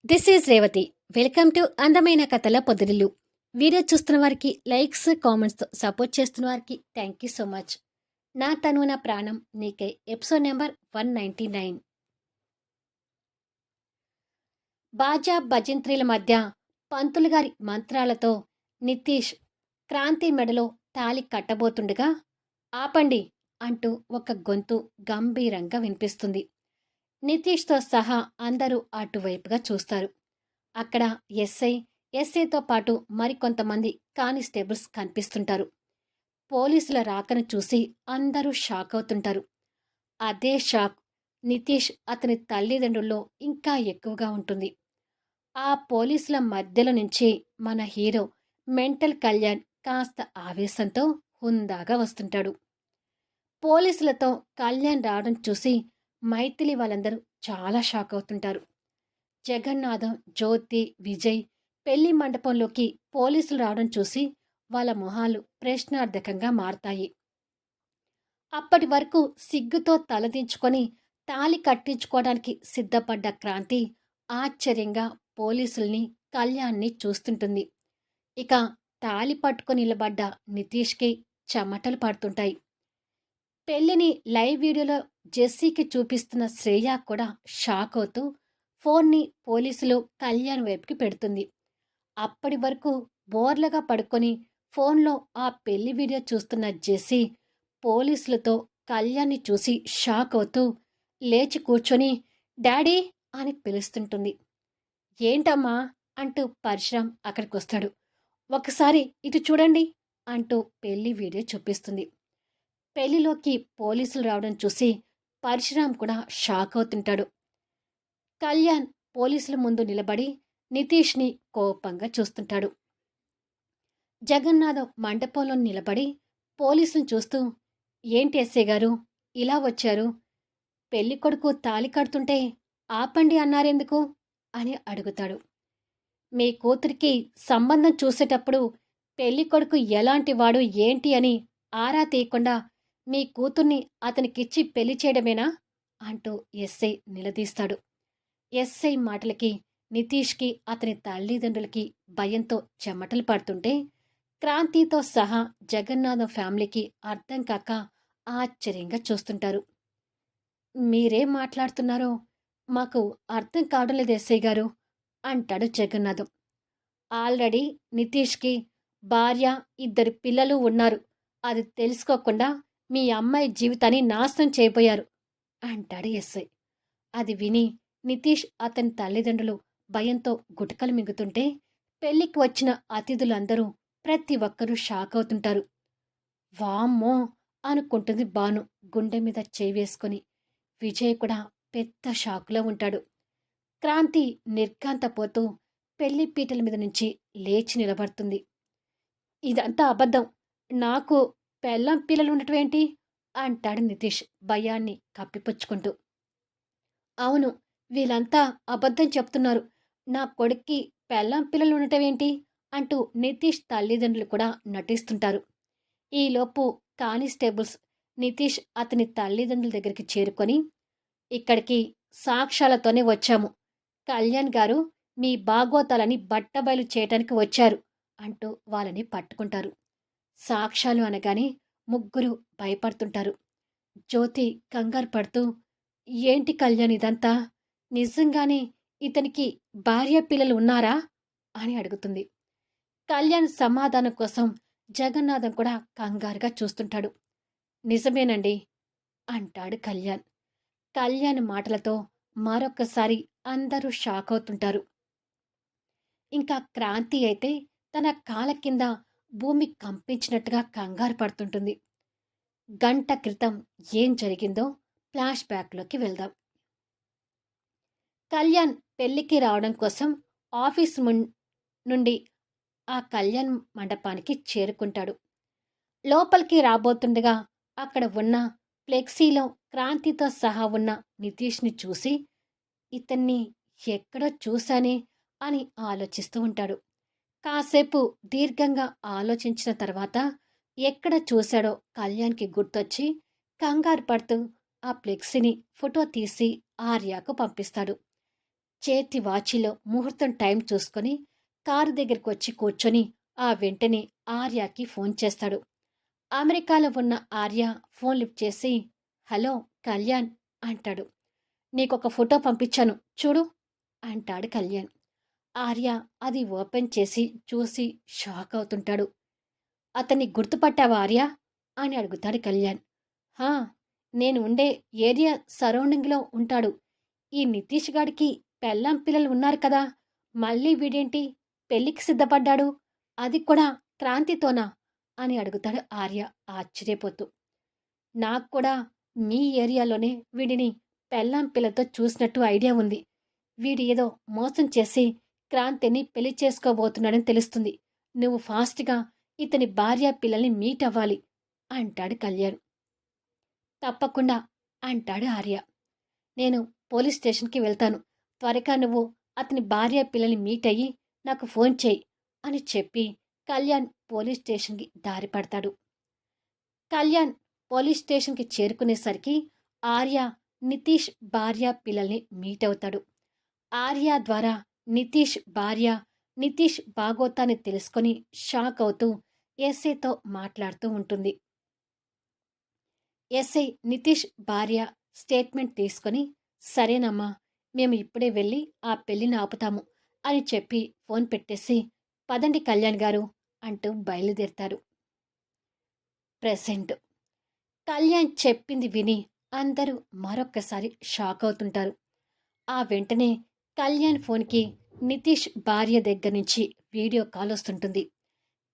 This is Revathi. Welcome to అందమైన కథల పొదిరిల్లు. Video చూస్తున్న వారికి లైక్స్, కామెంట్స్తో సపోర్ట్ చేస్తున్న వారికి థ్యాంక్ యూ సో మచ్. నా తను నా ప్రాణం నీకై ఎపిసోడ్ నెంబర్ 199. బాజా భజంత్రీల మధ్య పంతులు గారి మంత్రాలతో నితీష్ క్రాంతి మెడలో తాళి కట్టబోతుండగా ఆపండి అంటూ ఒక గొంతు గంభీరంగా వినిపిస్తుంది. నితీష్తో సహా అందరూ అటువైపుగా చూస్తారు. అక్కడ ఎస్ఐతో పాటు మరికొంతమంది కానిస్టేబుల్స్ కనిపిస్తుంటారు. పోలీసుల రాకను చూసి అందరూ షాక్ అవుతుంటారు. అదే షాక్ నితీష్ అతని తల్లిదండ్రుల్లో ఇంకా ఎక్కువగా ఉంటుంది. ఆ పోలీసుల మధ్యలో నుంచి మన హీరో మెంటల్ కళ్యాణ్ కాస్త ఆవేశంతో హుందాగా వస్తుంటాడు. పోలీసులతో కళ్యాణ్ రావడం చూసి మైథిలి వాళ్ళందరూ చాలా షాక్ అవుతుంటారు. జగన్నాథం, జ్యోతి, విజయ్ పెళ్లి మండపంలోకి పోలీసులు రావడం చూసి వాళ్ళ మొహాలు ప్రశ్నార్థకంగా మారతాయి. అప్పటి వరకు సిగ్గుతో తలదించుకొని తాళి కట్టించుకోవడానికి సిద్ధపడ్డ క్రాంతి ఆశ్చర్యంగా పోలీసుల్ని, కళ్యాణ్ని చూస్తుంటుంది. ఇక తాళి పట్టుకొని నిలబడ్డ నితీష్కి చెమటలు పడుతుంటాయి. పెళ్లిని లైవ్ వీడియోలో జెస్సీకి చూపిస్తున్న శ్రేయ కూడా షాక్ అవుతూ ఫోన్ని పోలీసులు కళ్యాణ్ వైపుకి పెడుతుంది. అప్పటి వరకు బోర్లగా పడుకొని ఫోన్లో ఆ పెళ్లి వీడియో చూస్తున్న జెస్సీ పోలీసులతో కళ్యాణ్ని చూసి షాక్ అవుతూ లేచి కూర్చొని డాడీ అని పిలుస్తుంటుంది. ఏంటమ్మా అంటూ పరశురాం అక్కడికొస్తాడు. ఒకసారి ఇటు చూడండి అంటూ పెళ్లి వీడియో చూపిస్తుంది. పెళ్లిలోకి పోలీసులు రావడం చూసి పరశురాం కూడా షాక్ అవుతుంటాడు. కళ్యాణ్ పోలీసుల ముందు నిలబడి నితీష్ని కోపంగా చూస్తుంటాడు. జగన్నాథం మండపంలో నిలబడి పోలీసులను చూస్తూ ఏంటి ఎస్ఐ గారు ఇలా వచ్చారు? పెళ్లి కొడుకు తాళి కడుతుంటే ఆపండి అన్నారెందుకు అని అడుగుతాడు. మీ కూతురికి సంబంధం చూసేటప్పుడు పెళ్లి కొడుకు ఎలాంటి వాడు ఏంటి అని ఆరా తీయకుండా మీ కూతుర్ని అతనికిచ్చి పెళ్లి చేయడమేనా అంటూ ఎస్ఐ నిలదీస్తాడు. ఎస్ఐ మాటలకి నితీష్కి అతని తల్లిదండ్రులకి భయంతో చెమటలు పడుతుంటే క్రాంతితో సహా జగన్నాథం ఫ్యామిలీకి అర్థం కాక ఆశ్చర్యంగా చూస్తుంటారు. మీరేం మాట్లాడుతున్నారో మాకు అర్థం కావడం లేదు ఎస్ఐ గారు అంటాడు జగన్నాథం. ఆల్రెడీ నితీష్కి భార్య, 2 పిల్లలు ఉన్నారు. అది తెలుసుకోకుండా మీ అమ్మాయి జీవితాన్ని నాశనం చేయబోయారు అంటాడు ఎస్ఐ. అది విని నితీష్ అతని తల్లిదండ్రులు భయంతో గుటకలు మింగుతుంటే పెళ్లికి వచ్చిన అతిథులందరూ ప్రతి ఒక్కరూ షాక్ అవుతుంటారు. వామ్మో అనుకుంటుంది భాను గుండె మీద చేయి వేసుకొని. విజయ్ కూడా పెద్ద షాకులో ఉంటాడు. క్రాంతి నిర్ఘాంతపోతూ పెళ్లి పీటల మీద నుంచి లేచి నిలబడుతుంది. ఇదంతా అబద్ధం, నాకు పెళ్ళం పిల్లలు ఉండటమేంటి అంటాడు నితీష్ భయాన్ని కప్పిపుచ్చుకుంటూ. అవును, వీళ్ళంతా అబద్ధం చెప్తున్నారు. నా కొడుక్కి పెళ్ళం పిల్లలు ఉండటమేంటి అంటూ నితీష్ తల్లిదండ్రులు కూడా నటిస్తుంటారు. ఈలోపు కానిస్టేబుల్స్ నితీష్ అతని తల్లిదండ్రుల దగ్గరికి చేరుకొని ఇక్కడికి సాక్ష్యాలతోనే వచ్చాము. కళ్యాణ్ గారు మీ బాగోతాలని బట్టబయలు చేయటానికి వచ్చారు అంటూ వాళ్ళని పట్టుకుంటారు. సాక్ష్యాలు అనగానే ముగ్గురు భయపడుతుంటారు. జ్యోతి కంగారు పడుతూ ఏంటి కళ్యాణ్ ఇదంతా? నిజంగానే ఇతనికి భార్య పిల్లలు ఉన్నారా అని అడుగుతుంది. కళ్యాణ్ సమాధానం కోసం జగన్నాథం కూడా కంగారుగా చూస్తుంటాడు. నిజమేనండి అంటాడు కళ్యాణ్. కళ్యాణ్ మాటలతో మరొకసారి అందరూ షాక్ అవుతుంటారు. ఇంకా క్రాంతి అయితే తన కాళ్ళ కింద భూమి కంపించినట్టుగా కంగారు పడుతుంటుంది. గంట క్రితం ఏం జరిగిందో ఫ్లాష్ బ్యాక్లోకి వెళ్దాం. కళ్యాణ్ పెళ్లికి రావడం కోసం ఆఫీస్ నుండి ఆ కళ్యాణ్ మండపానికి చేరుకుంటాడు. లోపలికి రాబోతుండగా అక్కడ ఉన్న ఫ్లెక్సీలో క్రాంతితో సహా ఉన్న నితీష్ని చూసి ఇతన్ని ఎక్కడో చూశానే అని ఆలోచిస్తూ ఉంటాడు. కాసేపు దీర్ఘంగా ఆలోచించిన తర్వాత ఎక్కడ చూశాడో కళ్యాణ్కి గుర్తొచ్చి కంగారు పడుతూ ఆ ఫ్లెక్సీని ఫోటో తీసి ఆర్యాకు పంపిస్తాడు. చేతి వాచిలో ముహూర్తం టైం చూసుకొని కారు దగ్గరికి వచ్చి కూర్చొని ఆ వెంటనే ఆర్యకి ఫోన్ చేస్తాడు. అమెరికాలో ఉన్న ఆర్య ఫోన్ లిఫ్ట్ చేసి, హలో కళ్యాణ్ అంటాడు. నీకొక ఫోటో పంపించాను చూడు అంటాడు కళ్యాణ్. ఆర్య అది ఓపెన్ చేసి చూసి షాక్ అవుతుంటాడు. అతన్ని గుర్తుపట్టావా ఆర్య అని అడుగుతాడు కళ్యాణ్. హా, నేను ఉండే ఏరియా సరౌండింగ్లో ఉంటాడు. ఈ నితీష్ గాడికి పెళ్ళాం పిల్లలు ఉన్నారు కదా, మళ్ళీ వీడేంటి పెళ్ళికి సిద్ధపడ్డాడు, అది కూడా క్రాంతితోనా అని అడుగుతాడు ఆర్య ఆశ్చర్యపోతూ. నాకు కూడా మీ ఏరియాలోనే వీడిని పెళ్ళాం పిల్లతో చూసినట్టు ఐడియా ఉంది. వీడు ఏదో మోసం చేసి క్రాంతిని పెళ్లి చేసుకోబోతున్నాడని తెలుస్తుంది. నువ్వు ఫాస్ట్గా ఇతని భార్య పిల్లల్ని మీట్ అవ్వాలి అంటాడు కళ్యాణ్. తప్పకుండా అంటాడు ఆర్య. నేను పోలీస్ స్టేషన్కి వెళ్తాను. త్వరగా నువ్వు అతని భార్య పిల్లల్ని మీట్ అయ్యి నాకు ఫోన్ చేయి అని చెప్పి కళ్యాణ్ పోలీస్ స్టేషన్కి దారి పడతాడు. కళ్యాణ్ పోలీస్ స్టేషన్కి చేరుకునేసరికి ఆర్య నితీష్ భార్య పిల్లల్ని మీట్ అవుతాడు. ఆర్య ద్వారా నితీష్ భార్య నితీష్ బాగోతాన్ని తెలుసుకొని షాక్ అవుతూ ఎస్ఐతో మాట్లాడుతూ ఉంటుంది. ఎస్ఐ నితీష్ భార్య స్టేట్మెంట్ తీసుకొని, సరేనమ్మా, మేము ఇప్పుడే వెళ్ళి ఆ పెళ్లిని ఆపుతాము అని చెప్పి ఫోన్ పెట్టేసి, పదండి కళ్యాణ్ గారు అంటూ బయలుదేరతాడు. ప్రెసెంట్ కళ్యాణ్ చెప్పింది విని అందరూ మరొక్కసారి షాక్ అవుతుంటారు. ఆ వెంటనే కళ్యాణ్ ఫోన్కి నితీష్ భార్య దగ్గర నుంచి వీడియో కాల్ వస్తుంటుంది.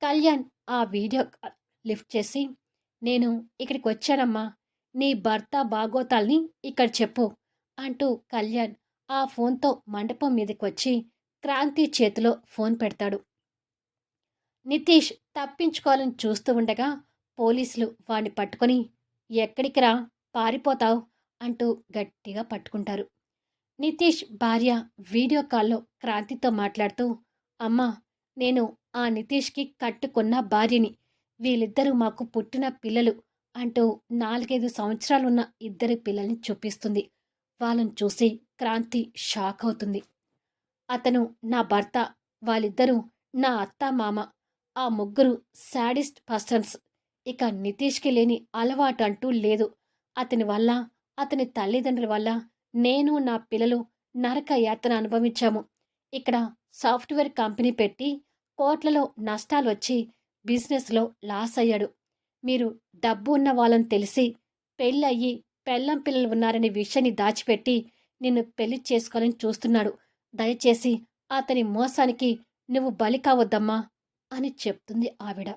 కళ్యాణ్ ఆ వీడియో కాల్ లిఫ్ట్ చేసి, నేను ఇక్కడికి వచ్చానమ్మా, నీ భర్త బాగోతాల్ని ఇక్కడ చెప్పు అంటూ కళ్యాణ్ ఆ ఫోన్తో మండపం మీదకి వచ్చి క్రాంతి చేతిలో ఫోన్ పెడతాడు. నితీష్ తప్పించుకోవాలని చూస్తూ ఉండగా పోలీసులు వాణ్ణి పట్టుకొని, ఎక్కడికి రా, పారిపోతావు అంటూ గట్టిగా పట్టుకుంటారు. నితీష్ భార్య వీడియో కాల్లో క్రాంతితో మాట్లాడుతూ, అమ్మా, నేను ఆ నితీష్కి కట్టుకున్న భార్యని, వీళ్ళిద్దరూ మాకు పుట్టిన పిల్లలు అంటూ 4-5 సంవత్సరాలున్న ఇద్దరి పిల్లల్ని చూపిస్తుంది. వాళ్ళని చూసి క్రాంతి షాక్ అవుతుంది. అతను నా భర్త, వాళ్ళిద్దరూ నా అత్త మామ, ఆ ముగ్గురు శాడిస్ట్ పర్సన్స్. ఇక నితీష్కి లేని అలవాటు అంటూ లేదు. అతని వల్ల, అతని తల్లిదండ్రుల వల్ల నేను నా పిల్లలు నరక యాతన అనుభవించాము. ఇక్కడ సాఫ్ట్వేర్ కంపెనీ పెట్టి కోట్లలో నష్టాలు వచ్చి బిజినెస్లో లాస్ అయ్యాడు. మీరు డబ్బు ఉన్న వాళ్ళని తెలిసి పెళ్ళయ్యి పెళ్ళం పిల్లలు ఉన్నారనే విషయాన్ని దాచిపెట్టి నిన్ను పెళ్లి చేసుకోవాలని చూస్తున్నాడు. దయచేసి అతని మోసానికి నువ్వు బలి కావద్దమ్మా అని చెప్తుంది ఆవిడ.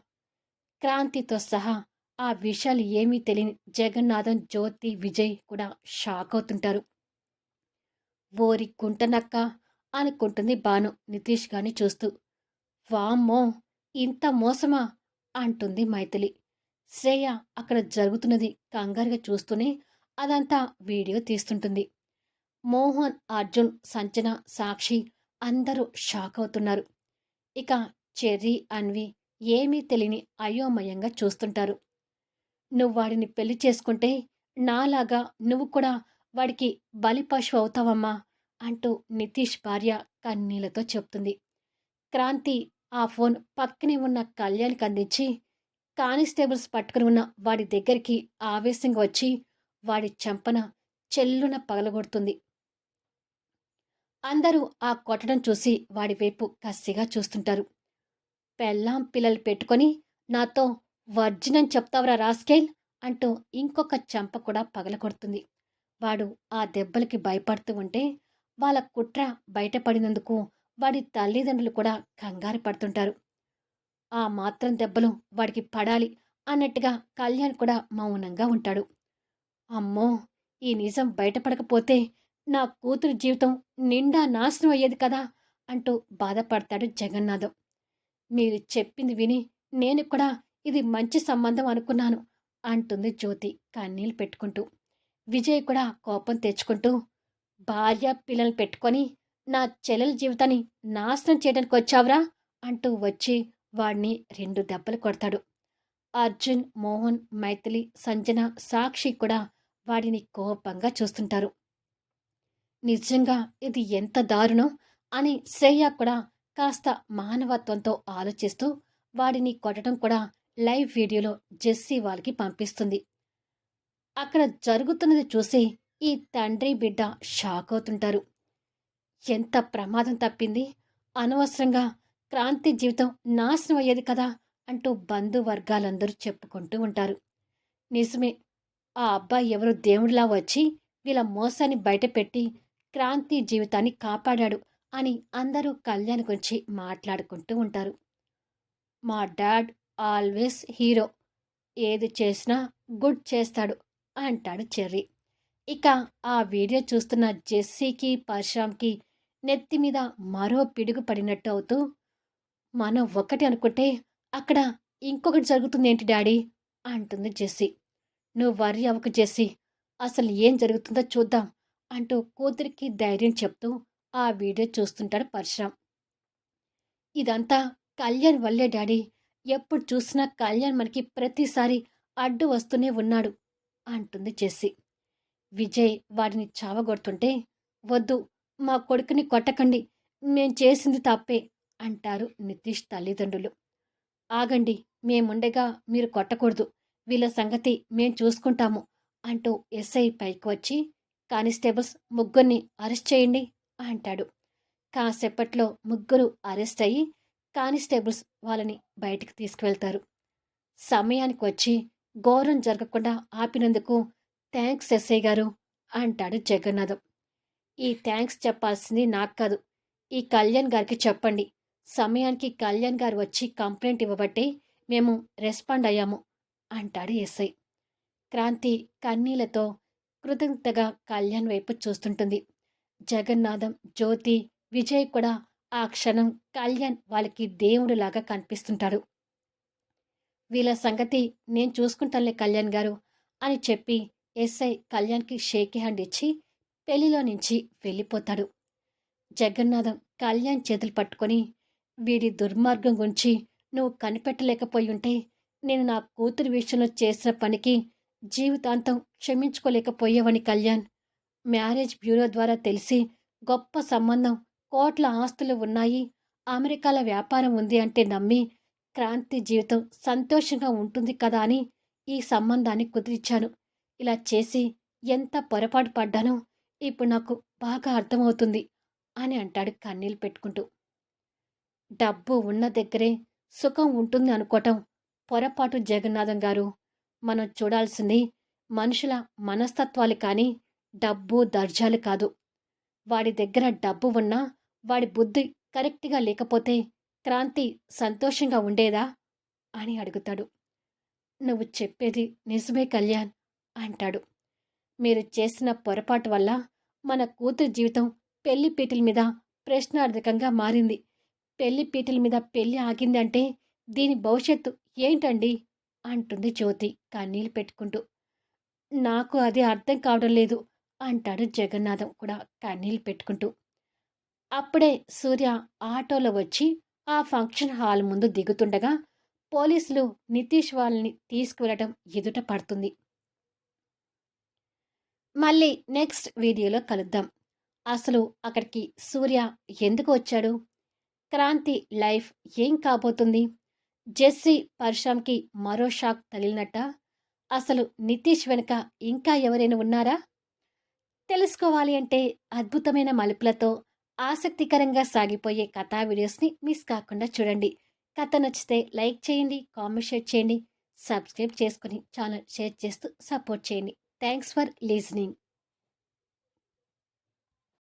క్రాంతితో సహా ఆ విషయాలు ఏమీ తెలియని జగన్నాథం, జ్యోతి, విజయ్ కూడా షాక్ అవుతుంటారు. ఓరి గుంటనక్క అనుకుంటుంది భాను నితీష్ గాని చూస్తూ. వామ్మో, ఇంత మోసమా అంటుంది మైథిలి. శ్రేయ అక్కడ జరుగుతున్నది కంగారుగా చూస్తూనే అదంతా వీడియో తీస్తుంటుంది. మోహన్, అర్జున్, సంజన, సాక్షి అందరూ షాక్ అవుతున్నారు. ఇక చెర్రీ, అన్వి ఏమీ తెలియని అయోమయంగా చూస్తుంటారు. నువ్వు వాడిని పెళ్లి చేసుకుంటే నాలాగా నువ్వు కూడా వాడికి బలి పశువు అవుతావమ్మా అంటూ నితీష్ భార్య కన్నీళ్లతో చెప్తుంది. క్రాంతి ఆ ఫోన్ పక్కనే ఉన్న కళ్యాణ్కి అందించి కానిస్టేబుల్స్ పట్టుకుని ఉన్న వాడి దగ్గరికి ఆవేశంగా వచ్చి వాడి చెంపన చెల్లున పగలగొడుతుంది. అందరూ ఆ కొట్టడం చూసి వాడి వైపు కసిగా చూస్తుంటారు. పెళ్ళాం పిల్లలు పెట్టుకొని నాతో వర్జినని చెప్తావురా రాస్కేల్ అంటూ ఇంకొక చెంప కూడా పగలగొడుతుంది. వాడు ఆ దెబ్బలకి భయపడుతూ ఉంటే వాళ్ళ కుట్ర బయటపడినందుకు వాడి తల్లిదండ్రులు కూడా కంగారు పడుతుంటారు. ఆ మాత్రం దెబ్బలు వాడికి పడాలి అన్నట్టుగా కళ్యాణ్ కూడా మౌనంగా ఉంటాడు. అమ్మో, ఈ నిజం బయటపడకపోతే నా కూతురు జీవితం నిండా నాశనం అయ్యేది కదా అంటూ బాధపడతాడు జగన్నాథం. మీరు చెప్పింది విని నేను కూడా ఇది మంచి సంబంధం అనుకున్నాను అంటుంది జ్యోతి కన్నీళ్ళు పెట్టుకుంటూ. విజయ్ కూడా కోపం తెచ్చుకుంటూ, భార్య పిల్లల్ని పెట్టుకొని నా చెల్లెల జీవితాన్ని నాశనం చేయడానికి వచ్చావురా అంటూ వచ్చి వాడిని 2 దెబ్బలు కొడతాడు. అర్జున్, మోహన్, మైథిలి, సంజన, సాక్షి కూడా వాడిని కోపంగా చూస్తుంటారు. నిజంగా ఇది ఎంత దారుణం అని శ్రేయ కూడా కాస్త మానవత్వంతో ఆలోచిస్తూ వాడిని కొట్టడం కూడా లైవ్ వీడియోలో జెస్సీ వాళ్ళకి పంపిస్తుంది. అక్కడ జరుగుతున్నది చూసి ఈ తండ్రి బిడ్డ షాక్ అవుతుంటారు. ఎంత ప్రమాదం తప్పింది, అనవసరంగా క్రాంతి జీవితం నాశనం అయ్యేది కదా అంటూ బంధువర్గాలందరూ చెప్పుకుంటూ ఉంటారు. నిజమే, ఆ అబ్బాయి ఎవరో దేవుడిలా వచ్చి వీళ్ళ మోసాన్ని బయటపెట్టి క్రాంతి జీవితాన్ని కాపాడాడు అని అందరూ కళ్యాణ్ గురించి మాట్లాడుకుంటూ ఉంటారు. మా డాడ్ ఆల్వేస్ హీరో, ఏది చేసినా గుడ్ చేస్తాడు అంటాడు చెర్రీ. ఇక ఆ వీడియో చూస్తున్న జెస్సీకి పరశురామ్కి నెత్తి మీద మరో పిడుగు పడినట్టు అవుతూ, మనం ఒకటి అనుకుంటే అక్కడ ఇంకొకటి జరుగుతుంది ఏంటి డాడీ అంటుంది జెస్సీ. నువ్వు వర్రీ అవ్వకు జెస్సీ, అసలు ఏం జరుగుతుందో చూద్దాం అంటూ కూతురికి ధైర్యం చెప్తూ ఆ వీడియో చూస్తుంటాడు పరశురామ్. ఇదంతా కళ్యాణ్ వల్లే డాడీ, ఎప్పుడు చూసినా కళ్యాణ్ మనకి ప్రతిసారి అడ్డు వస్తూనే ఉన్నాడు అంటుంది జెస్సీ. విజయ్ వాడిని చావగొడుతుంటే, వద్దు, మా కొడుకుని కొట్టకండి, మేం చేసింది తప్పే అంటారు నితీష్ తల్లిదండ్రులు. ఆగండి, మేముండగా మీరు కొట్టకూడదు, వీళ్ళ సంగతి మేం చూసుకుంటాము అంటూ ఎస్ఐ పైకి వచ్చి కానిస్టేబుల్స్ ముగ్గురిని అరెస్ట్ చేయండి అంటాడు. కాసేపట్లో ముగ్గురు అరెస్ట్ అయ్యి కానిస్టేబుల్స్ వాళ్ళని బయటికి తీసుకువెళ్తారు. సమయానికి వచ్చి ఘోరం జరగకుండా ఆపినందుకు థ్యాంక్స్ ఎస్ఐ గారు అంటాడు జగన్నాథం. ఈ థ్యాంక్స్ చెప్పాల్సింది నాకు కాదు, ఈ కళ్యాణ్ గారికి చెప్పండి. సమయానికి కళ్యాణ్ గారు వచ్చి కంప్లైంట్ ఇవ్వబట్టే మేము రెస్పాండ్ అయ్యాము అంటాడు ఎస్ఐ. క్రాంతి కన్నీళ్లతో కృతజ్ఞతగా కళ్యాణ్ వైపు చూస్తుంటుంది. జగన్నాథం, జ్యోతి, విజయ్ కూడా ఆ క్షణం కళ్యాణ్ వాళ్ళకి దేవుడులాగా కనిపిస్తుంటాడు. వీళ్ళ సంగతి నేను చూసుకుంటానులే కళ్యాణ్ గారు అని చెప్పి ఎస్ఐ కళ్యాణ్కి షేక్ హ్యాండ్ ఇచ్చి పెళ్లిలో నుంచి వెళ్ళిపోతాడు. జగన్నాథం కళ్యాణ్ చేతులు పట్టుకొని, వీడి దుర్మార్గం గురించి నువ్వు కనిపెట్టలేకపోయి ఉంటే నేను నా కూతురి విషయంలో చేసిన పనికి జీవితాంతం క్షమించుకోలేకపోయేవని కళ్యాణ్. మ్యారేజ్ బ్యూరో ద్వారా తెలిసి గొప్ప సంబంధం, కోట్ల ఆస్తులు ఉన్నాయి, అమెరికాల వ్యాపారం ఉంది అంటే నమ్మి క్రాంతి జీవితం సంతోషంగా ఉంటుంది కదా అని ఈ సంబంధాన్ని కుదిరిచ్చాను. ఇలా చేసి ఎంత పొరపాటు పడ్డానో ఇప్పుడు నాకు బాగా అర్థమవుతుంది అని అంటాడు కన్నీళ్ళు పెట్టుకుంటూ. డబ్బు ఉన్న దగ్గరే సుఖం ఉంటుంది అనుకోవటం పొరపాటు జగన్నాథం గారు. మనం చూడాల్సింది మనుషుల మనస్తత్వాలు కానీ డబ్బు దర్జాలు కాదు. వాడి దగ్గర డబ్బు ఉన్నా వాడి బుద్ధి కరెక్ట్గా లేకపోతే క్రాంతి సంతోషంగా ఉండేదా అని అడుగుతాడు. నువ్వు చెప్పేది నిజమే కళ్యాణ్ అంటాడు. మీరు చేసిన పొరపాటు వల్ల మన కూతురి జీవితం పెళ్లి పీటల మీద ప్రశ్నార్థకంగా మారింది. పెళ్లి పీటల మీద పెళ్లి ఆగింది అంటే దీని భవిష్యత్తు ఏంటండి అంటుంది జ్యోతి కన్నీళ్ళు పెట్టుకుంటూ. నాకు అది అర్థం కావడం లేదు అంటాడు జగన్నాథం కూడా కన్నీళ్ళు పెట్టుకుంటూ. అప్పుడే సూర్య ఆటోలో వచ్చి ఆ ఫంక్షన్ హాల్ ముందు దిగుతుండగా పోలీసులు నితీష్ వాళ్ళని తీసుకువెళ్ళటం ఎదుట పడుతుంది. మళ్ళీ నెక్స్ట్ వీడియోలో కలుద్దాం. అసలు అక్కడికి సూర్య ఎందుకు వచ్చాడు? క్రాంతి లైఫ్ ఏం కాబోతుంది? జెస్సీ పరశురామ్కి మరో షాక్ తగిలినట్ట? అసలు నితీష్ వెనుక ఇంకా ఎవరైనా ఉన్నారా? తెలుసుకోవాలి అంటే అద్భుతమైన మలుపులతో ఆసక్తికరంగా సాగిపోయే కథా వీడియోస్ని మిస్ కాకుండా చూడండి. కథ నచ్చితే లైక్ చేయండి, కామెంట్ షేర్ చేయండి, సబ్స్క్రైబ్ చేసుకుని ఛానల్ షేర్ చేస్తూ సపోర్ట్ చేయండి. Thanks for listening.